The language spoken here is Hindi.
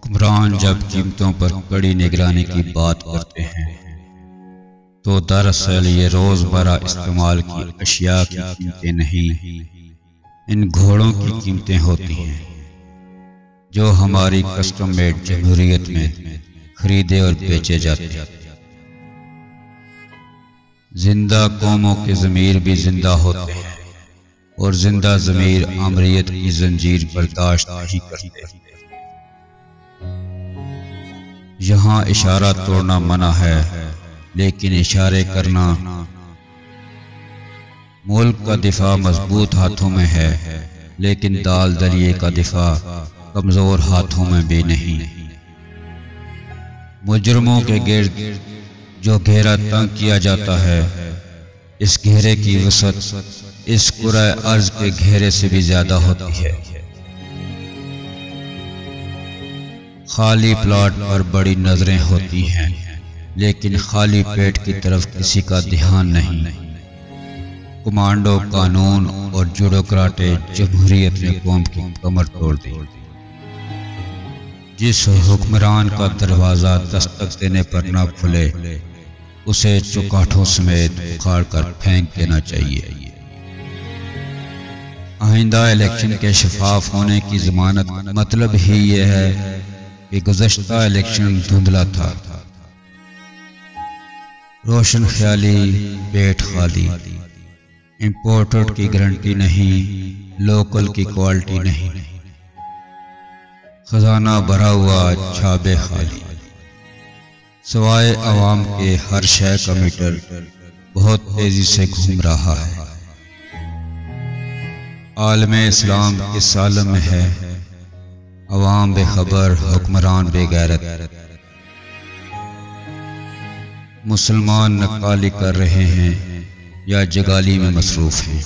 हुक्मरान जब कीमतों पर कड़ी निगरानी की बात करते हैं तो दरअसल ये रोज़मर्रा इस्तेमाल की अशिया की कीमतें नहीं, इन घोड़ों की कीमतें होती हैं जो हमारी कस्टम मेड जमहूरियत में खरीदे और बेचे जाते हैं। जिंदा कौमों के ज़मीर भी जिंदा होते हैं और जिंदा ज़मीर अमरियत की जंजीर बर्दाश्त नहीं करते। यहाँ इशारा तोड़ना मना है, लेकिन इशारे करना। मुल्क का दिफा मजबूत हाथों में है, लेकिन दाल दलिए का दिफा कमजोर हाथों में भी नहीं। मुजरमों के गिर्द जो घेरा तंग किया जाता है, इस घेरे की वसअत इस कुराए अर्ज के घेरे से भी ज्यादा होती है। खाली प्लॉट पर बड़ी नजरें होती हैं, लेकिन खाली पेट की तरफ किसी का ध्यान नहीं। कमांडो कानून और जुडोक्राटे जमहूरियत ने कौम की कमर तोड़ दी। जिस हुक्मरान का दरवाजा दस्तक देने पर न खुले, उसे चौकाठों समेत उखाड़ कर फेंक देना चाहिए। आइंदा इलेक्शन के शफाफ होने की जमानत मतलब ही यह है कि गुज़श्ता इलेक्शन धुंधला था। रोशन ख्याली पेट खाली, इंपोर्टेड की गारंटी नहीं, लोकल की क्वालिटी नहीं। खजाना भरा हुआ छाबे खाली, सवाए अवाम के हर शय का मीटर बहुत तेजी से घूम रहा है। आलमे इस्लाम किस आलम में है, अवाम बेखबर, हुक्मरान बेगैरत। मुसलमान नकाली कर रहे हैं या जगाली में मसरूफ हैं।